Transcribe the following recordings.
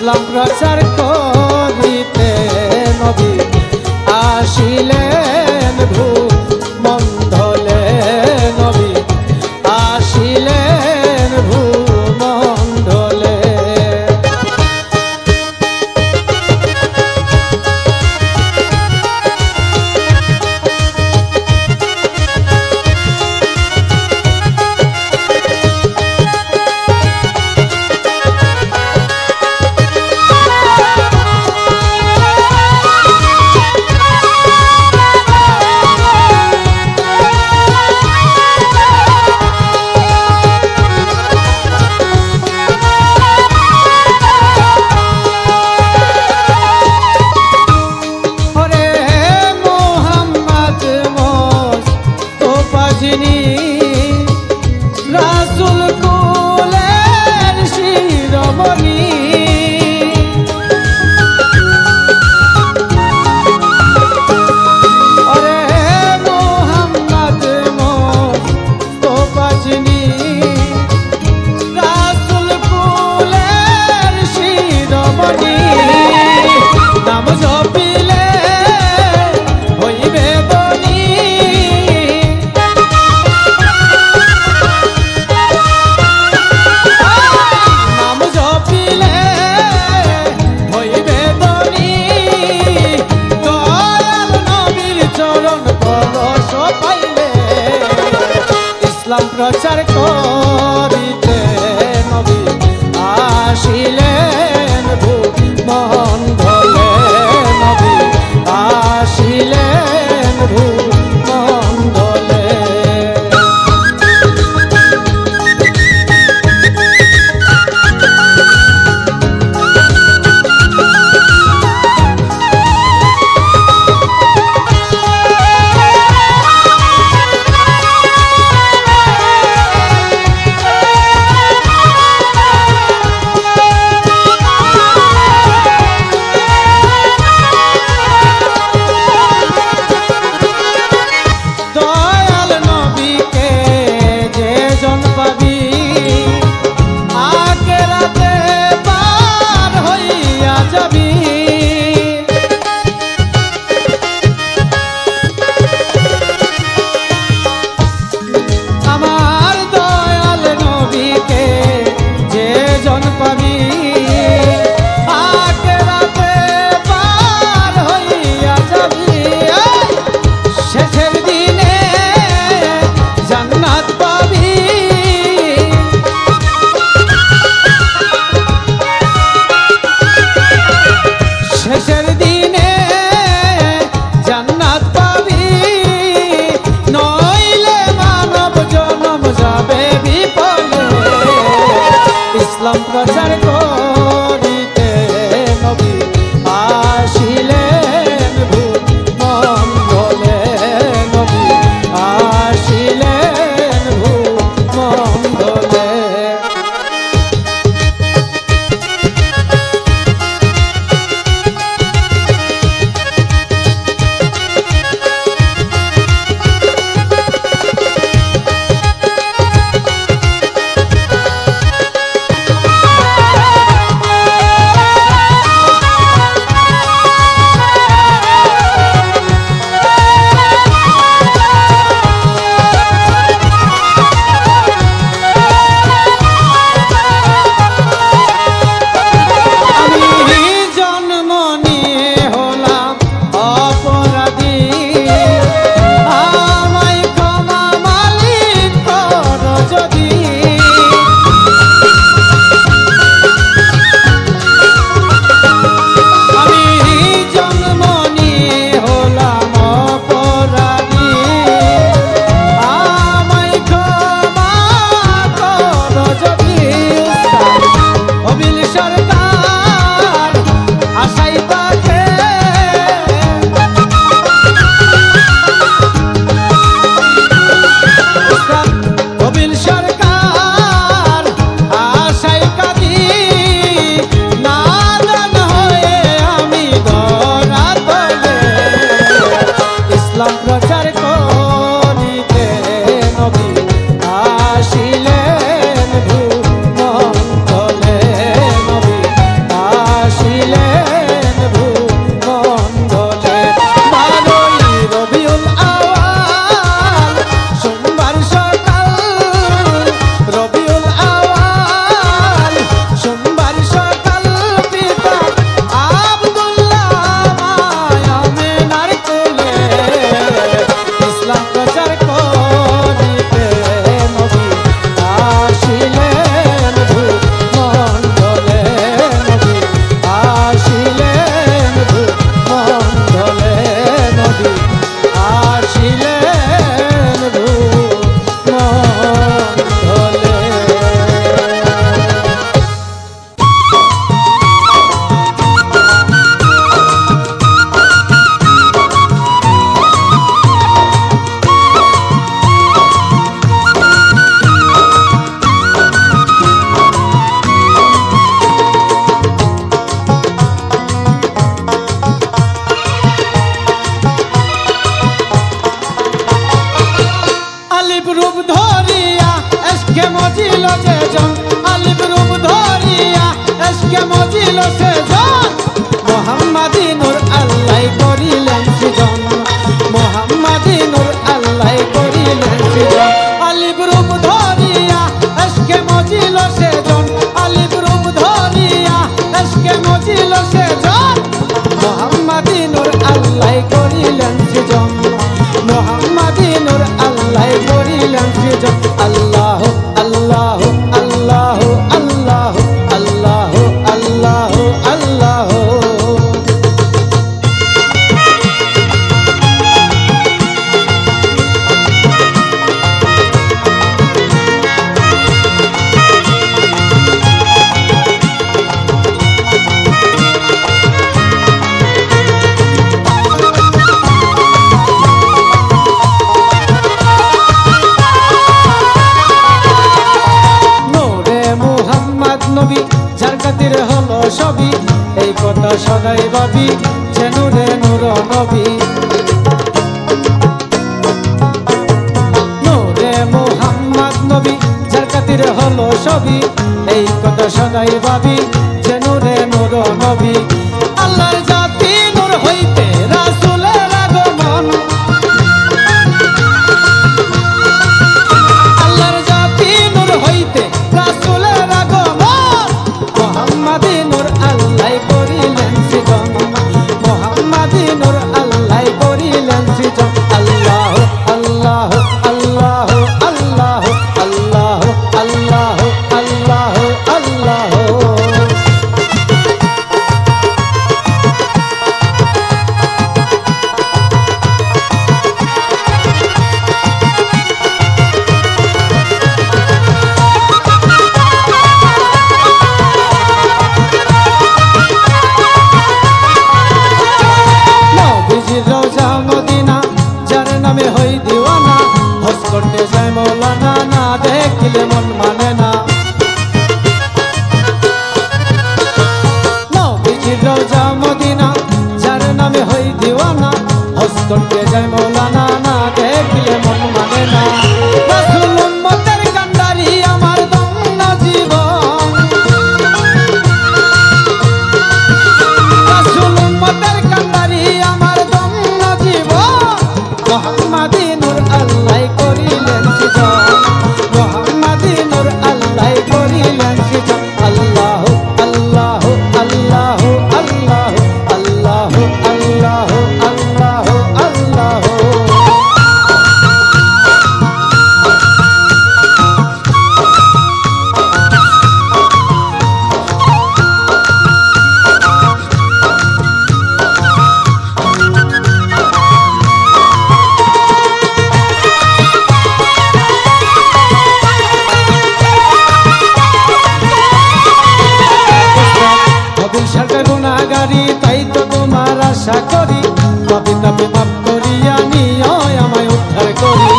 ইসলাম প্রচার করিতে নবী আসিলেন ভূমণ্ডলে, নবী আসিলেন ভূমণ্ডলে। রাসূল কুলের শিরোমণি, ওরে মুহাম্মদ মুস্তাফা যিনি, রাসূল কুলের শিরোমণি। নাম জপিলে হইবে বনি, ইসলাম প্রচার করিতে নবী আসিলেন ভূমণ্ডলে, নবী আসিলেন ভূমণ্ডলে। ইসলাম প্রচার করিতে নবী আসিলেন ভূমণ্ডলে, নবী আসিলেন ভূমণ্ডলে। নবী যার খাতিরে হলো সবই, এই কথা সদাই ভাবি যে নূরে নূর নবী। নূরে মুহাম্মদ নবী যার খাতিরে হলো সবই, এই কথা সদাই ভাবি যে নূরে নূর নবী। আল্লাহর জাতি নূর হইতে রাসূলের আগমন, আল্লাহর জাতি নূর হইতে রাসূলের আগমন। মুহাম্মাদি নূর আল্লাহ করিলেন সৃজন, মুহাম্মাদি নূর আল্লাহ করিলেন সৃজন। আল্লাহ আল্লাহ আল্লাহ আল্লাহ আল্লাহ আল্লাহ আল্লাহ আল্লাহ। হই দিওয়ানা, হজ করতে যায় মৌলানা, না দেখিলে মন মানে না। নবীজির রওজা মদিনা, যার নামে হই দিওয়ানা, হজ করতে যায় মৌলানা, না দেখিলে মন মানে না। রাসূল উম্মতের কান্ডারি আমার দম্ন জীবন, রাসূল উম্মতের কান্ডারি আমার দম্ন জীবন। মুহাম্মাদি নূর আল্লাহ করিলেন সৃজন, মুহাম্মাদি নূর আল্লাহ করিলেন সৃজন। আল্লাহ আল্লাহ আল্লাহ আল্লাহ আল্লাহ আল্লাহ আল্লাহ আল্লাহ। গুনাহগারি তাই তো তোমার আশা করি, পাপী তাপী মাফ করিয়া নিও আমায় উদ্ধার করি।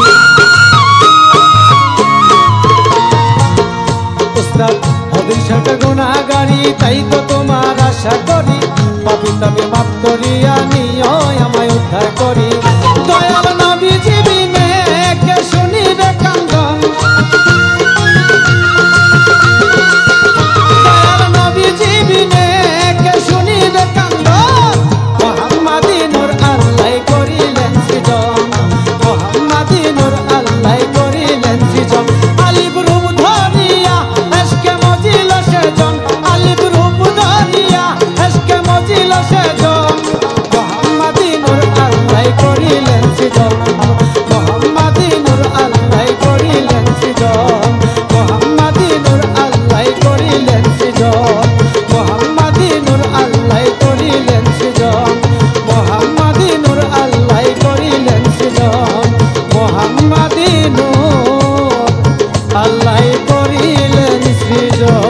উস্তাদ হবির সরকার গুনাহগারি তাই তো তোমার আশা করি, পাপী তাপী মাফ করিয়া নিও আমায় উদ্ধার করি। দয়াল নবীজি বিনে কে শুনিবে কান্দন, দয়াল নবীজি বিনে শুনিবে কান্দন। মুহাম্মাদি নূর আল্লাহ করিলেন সৃজন, মুহাম্মাদি নূর আল্লাহ করিলেন সৃজন। আলিফ রূপ ধরিয়া এশকে মজিল সেজন, আলিফ রূপ ধরিয়া এশকে মজিল সেজন। মুহাম্মাদি নূর আল্লাহ করিলেন সৃজন, মুহাম্মাদি নূর আল্লাহ করিলেন সৃজন, মুহাম্মাদি নূর আল্লাহ করিলেন সৃজন, মুহাম্মাদি নূর আল্লাহ করিলেন সৃজন, মুহাম্মাদি নূর আল্লাহ করিলেন সৃজন, মুহাম্মাদি নূর আল্লাহ করিলেন সৃজন।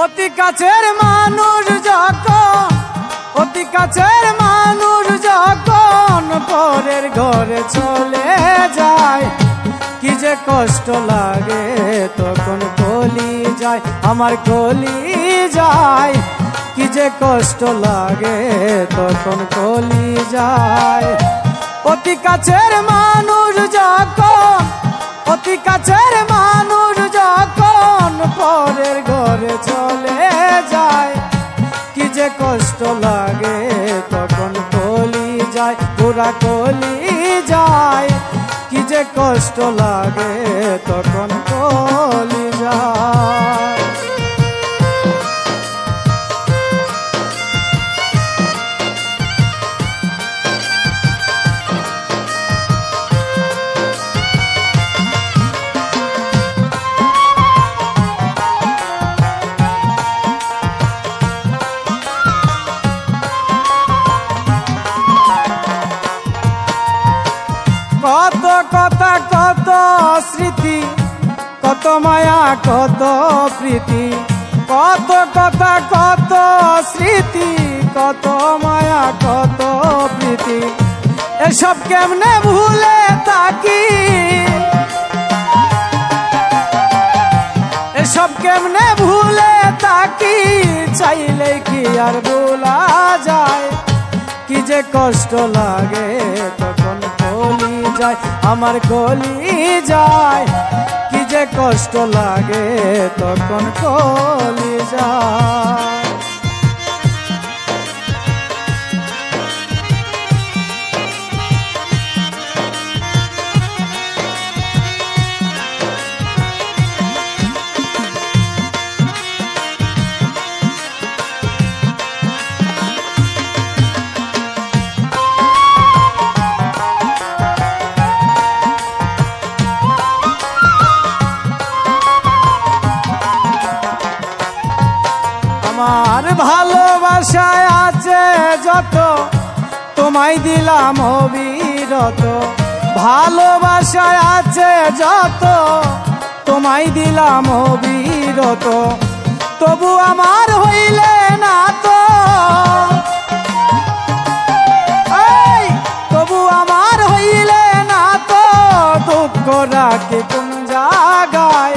অতি কাছের মানুষ যখন, অতি কাছের মানুষ যখন পরের ঘরে চলে যায়, কি যে কষ্ট লাগে তখন কলি যায় আমার কলি যায়, কি যে কষ্ট লাগে তখন কলি যায়। অতি কাছের মানুষ যখন, অতি কাছের মানুষ যখন পরের ঘরে চলে যায়, কি যে কষ্ট লাগে তখন কলি যায়, পুরা কলি যায়, কি যে কষ্ট লাগে তখন কলি যায়। কত প্রীতি, কত কথা কত স্মৃতি, কত মায়া কত প্রীতি, এসব কেমনে ভুলে থাকি, এসব কেমনে ভুলে থাকি, চাইলে কি আর ভোলা যায়, কি যে কষ্ট লাগে তখন কলি যায়, আমার কলি যায়, কি যে কষ্ট লাগে তখন কলি যায়। আমার ভালোবাসায় আছে যত তোমায় দিলাম অবিরত, ভালোবাসায় আছে যত তোমায় দিলাম অবিরত, তবু আমার হইলে না তো, তবু আমার হইলে না তো, দুঃখ রাখি কোন জায়গায়,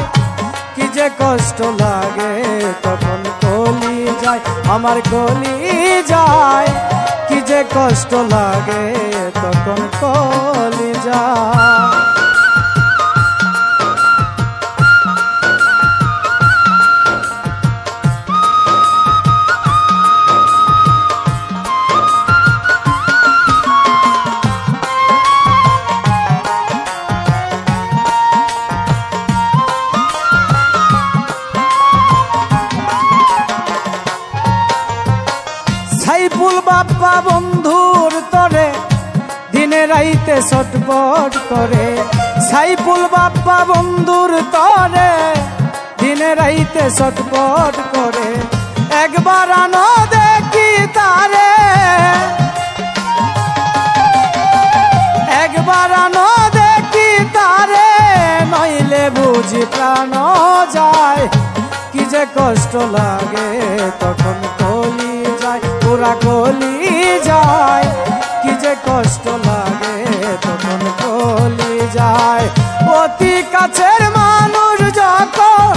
কি যে কষ্ট লাগে তখন কলি যায়, আমার কলি যায়, কি যে কষ্ট লাগে তখন কলি যায়। সাইফুল বাপ্পা বন্ধুর তরে দিনে রাইতে ছটফট করে, সাইফুল বাপ্পা বন্ধুর তরে দিনে রাইতে ছটফট করে, একবার আনো দেখি তারে, একবার আনো দেখি তারে, নইলে বুঝি প্রাণ যায়, কি যে কষ্ট লাগে তখন কলি যায়, পুরা কলি যায়, কি যে কষ্ট লাগে তখন কলি যায়। অতি কাছের মানুষ যখন,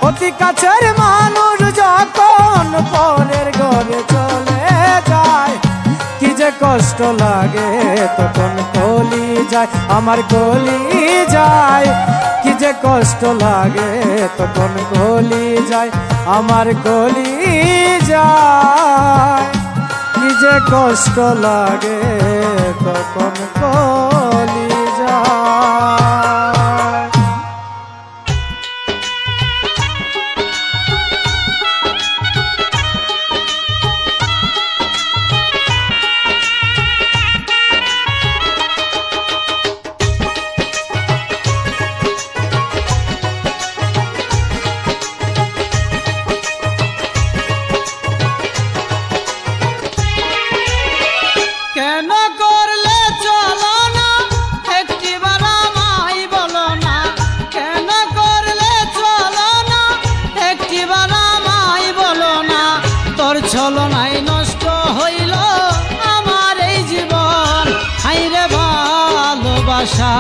অতি কাছের মানুষ যখন পরের ঘরে চলে যায়, কি যে কষ্ট লাগে তখন কলি যায়, আমার কলি যায়, কি যে কষ্ট লাগে তখন কলি যায়, আমার কলি যায়, কি যে কষ্ট লাগে তখন কলি যায়। কেন করলে চলো না একটিবার আমায় বলো না, কেন করলে চলো না একটিবার আমায় বলো না, তোর ছলনায় নষ্ট হইল আমার এই জীবন, হাইরে ভালোবাসা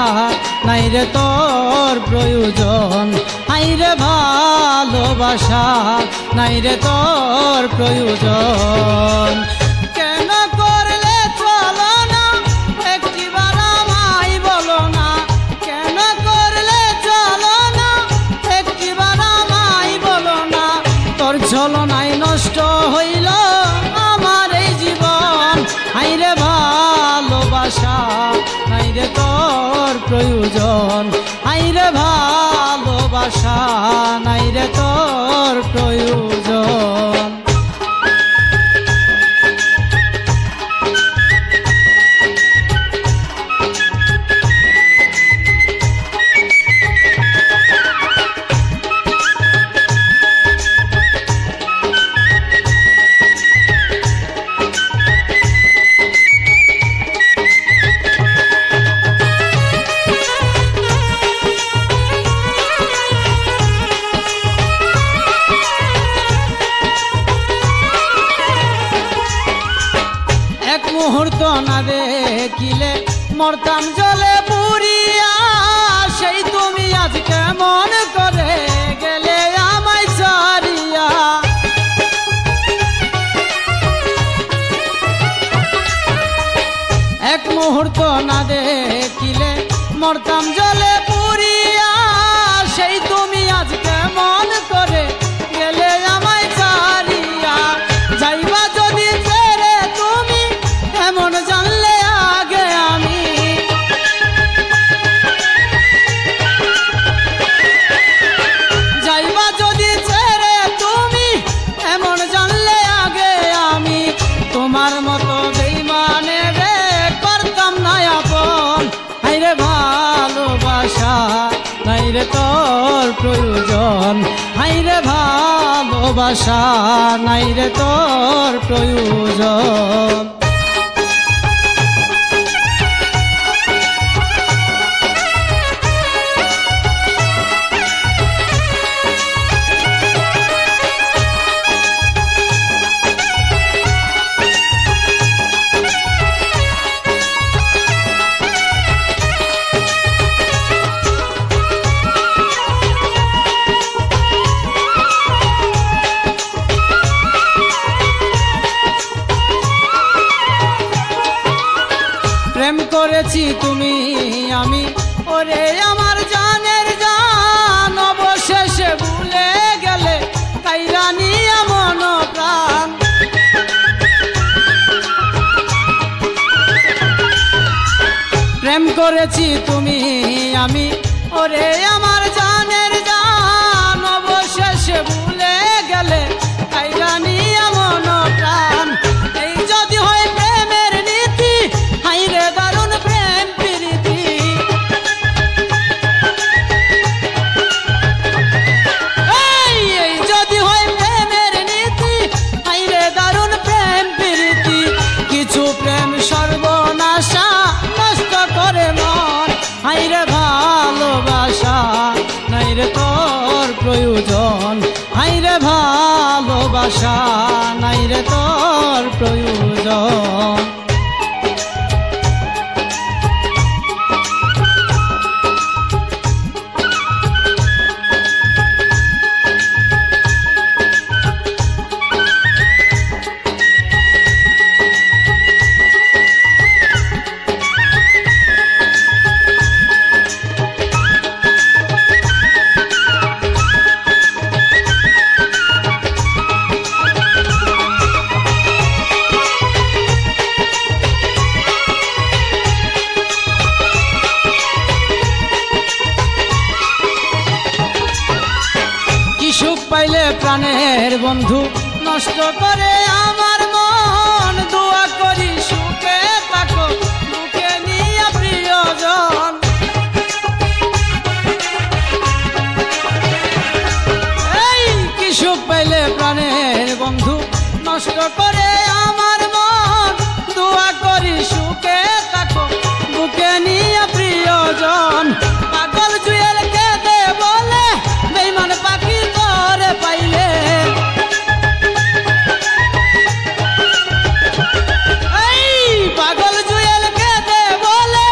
নাই রে তোর প্রয়োজন, হাইরে ভালোবাসা নাই রে তোর প্রয়োজন। কেন করলে চলো না একটিবার আমায় বলো না, কেন করলে চলো না একটিবার আমায় বলো না, তোর ছলনায় নষ্ট হইল আমার এই জীবন, হাইরে ভালোবাসা নাই রে তোর প্রয়োজন, হাইরে ভালোবাসা নাই রে তোর প্রয়োজন। মুহূর্ত না দেখিলে মরতাম জলে পুরিয়া, সেই তুমি আজ কেমন করে গেলে আমায় ছাড়িয়া। এক মুহূর্ত না দেখিলে মরতাম জলে পুরিয়া, সেই তুমি আজ কেমন করে গেলে আমায় ছাড়িয়া। যাইবা যদি ছেড়ে তুমি এমন জানলে আগে আমি, যাইবা যদি ছেড়ে তুমি এমন জানলে আগে আমি, তোমার মতো বেঈমানে রে করতাম না আপন। হাইরে ভালোবাসা নাই রে তোর প্রয়োজন, হাইরে ভালোবাসা নাই রে তোর প্রয়োজন। প্রেম করেছি তুমি আমি, ওরে আমার জানের জান, অবশেষে ভুলে গেলে কাইরা নিয়া মন প্রাণ। প্রেম করেছি তুমি আমি, ওরে আমার জানের জান, অবশেষে ভুলে গেলে কাইরা নিয়া মন প্রাণ। এই যদি হয় প্রেমের নীতি, হাইরে দারুণ প্রেম প্রীতি। এই যদি হয় প্রেমের নীতি, হাইরে দারুণ প্রেম প্রীতি। কিছু প্রেম সর্বনাশা নষ্ট করে মন, হাইরে ভালোবাসা নাই রে তোর প্রয়োজন, হাইরে ভালোবাসা নাই রে তোর প্রয়োজন। সুখ পাইলে প্রাণের বন্ধু নষ্ট করে আমার মন, দোয়া করি সুখে থাকো বুকে নিয়ে প্রিয়জন। এই কি সুখ পাইলে প্রাণের বন্ধু নষ্ট করে আমার মন, দোয়া করি সুখে থাকো বুকে নিয়ে প্রিয়জন। পাগল জুয়েল কেঁদে বলে বেঈমান পাখি তোরে পাইলে, এই পাগল জুয়েল কেঁদে বলে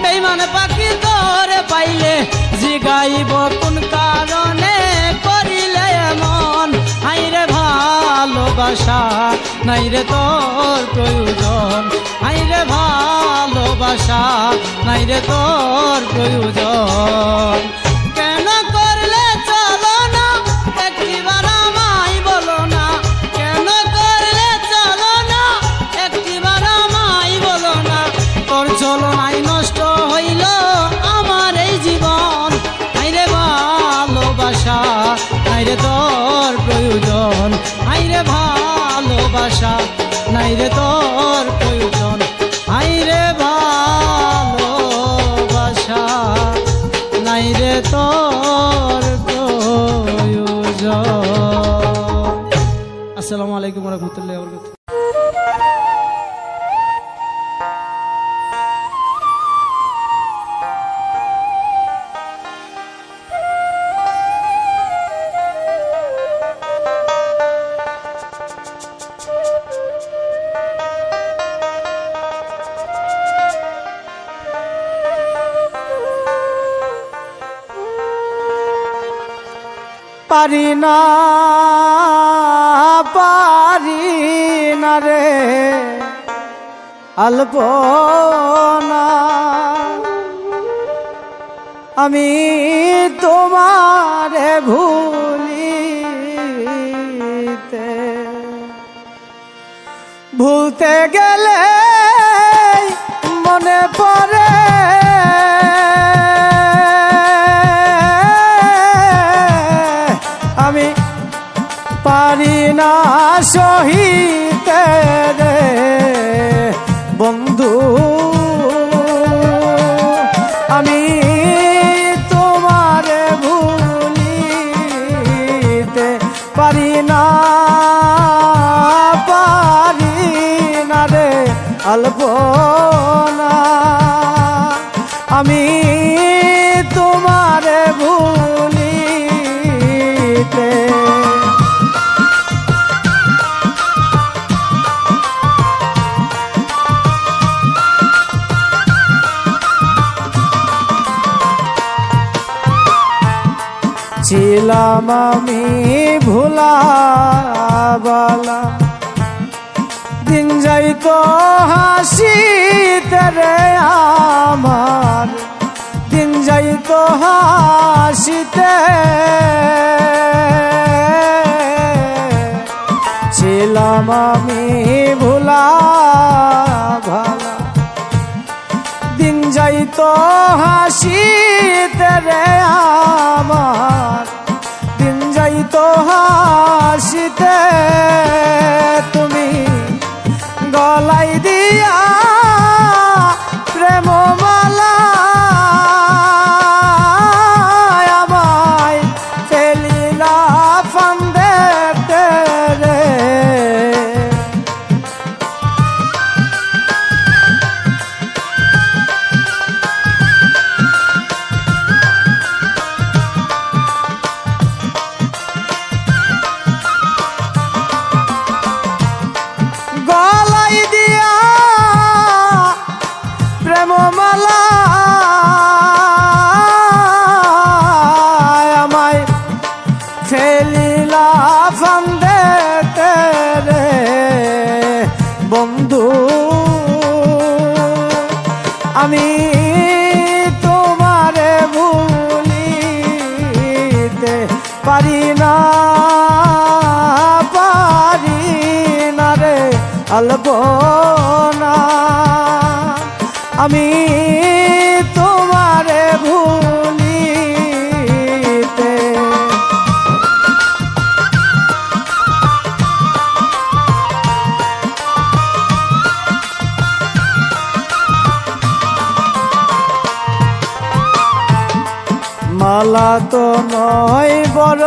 বেঈমান পাখি তোরে পাইলে। জিগাইব কোন কারণে করিলে এমন, হাইরে ভালোবাসা নাই রে তোর প্রয়োজন, হাইরে ভালোবাসা নাই রে তোর প্রয়োজন। কেন করলে চলো না একটিবার আমায় বলো না, কেন করলে চলো না একটিবার আমায় বলো না। তোর চলো নাই নষ্ট হইল আমার এই জীবন, হাইরে ভালোবাসা নাই রে তোর প্রয়োজন, হাইরে ভালোবাসা নাই রে তোর প্রয়োজন, হাইরে ভালোবাসা নাই রে তোর প্রয়োজন। আসসালামু আলাইকুম ওয়া রাহমাতুল্লাহি ওয়া বারাকাতুহু। পারি না রে আলপনা আমি তোমারে ভুলতে গেলে মনে পড়ে আমি পারি না সহিতে রে বন্ধু আমি তোমারে ভুলিতে পারি না রে আলপনা আমি তোমারে ভুলিতে ছিলাম আমি ভুলাবালা দিন যাইতো হাসিতে রে আমার দিন যাইতো হাসিতে ছিলাম আমি ভুলাবালা দিন যাইতো হাসিতে রে আমার দিন যাইতো হাসিতে তুমি গলাই দিয়া প্রেম মালা আমায় ফেলিলা ফান্দেতে রে মালা আমায় ফেলিলা ফান্দেতে রে বন্ধু আমি তোমারে ভুলিতে পারি না রে আলপনা আমি তোমারে ভুলিতে মালা তো নয় বড়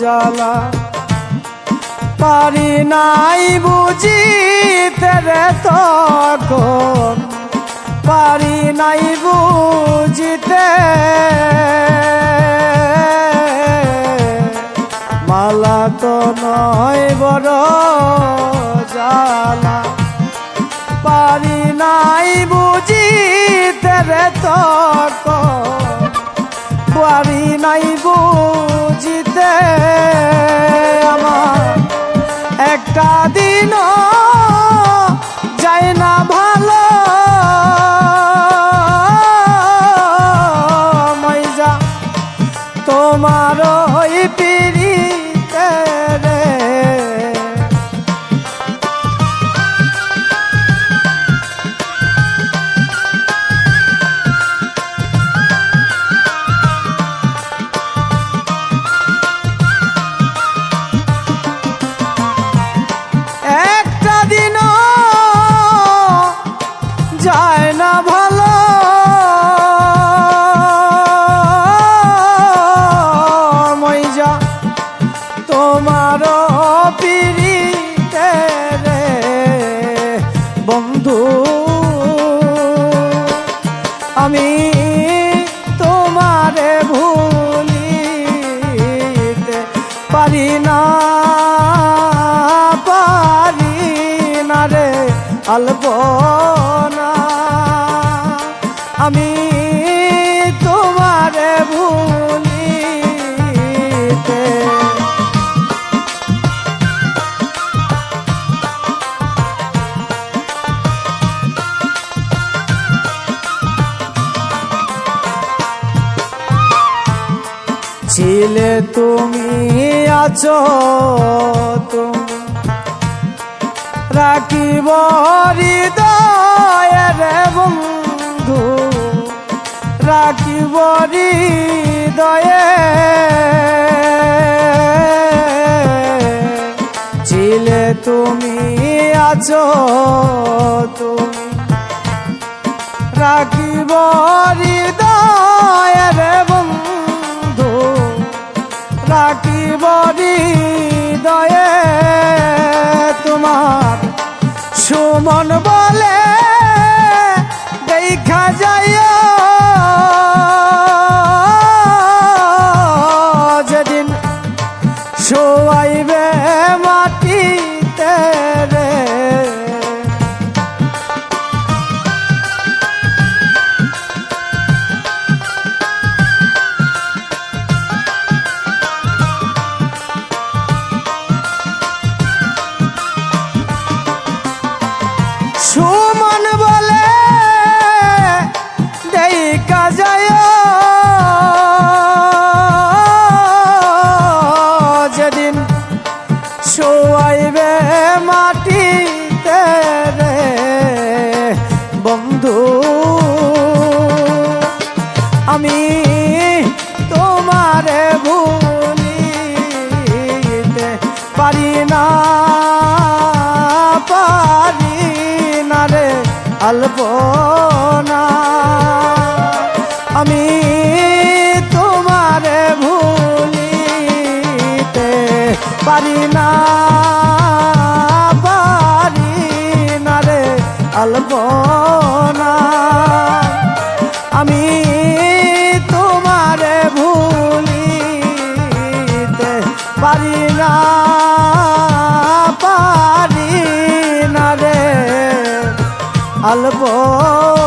জ্বালা পারি নাই বুঝিতে রে তখন পারি নাই বুঝিতে মালা তো নয় বড় জ্বালা পারি নাই বুঝিতে রে তখন পারি নাই বুঝিতে আমার একটা দিনও যায় না ভালো মাইজা তোমার ওই পিড়িতে রে যায় না ভালো মইজা তোমার পিড়িতে রে বন্ধু আমি তোমারে ভুলিতে পারি না রে আলপনা আমি তোমারে ভুলিতে তুমি আছো তুমি রাখিব হৃদয়ে রে বন্ধু রাখিব হৃদয়ে ছিলে তুমি আছো তুমি রাখিব হৃদয়ে রে বন্ধু রাখিব হৃদয়ে তোমার সুমন বলে দেখা যায় যেদিন শোয়াইবে মাটিতে রে সুমন বলে দেখা যায় যেদিন শোয়াইবে মাটিতে রে বন্ধু আমি তোমারে ভুলিতে পারি না রে আলপনা আমি তোমারে ভুলিতে পারি না রে আলপনা আমি তোমারে ভুলিতে পারি না রে আলপনা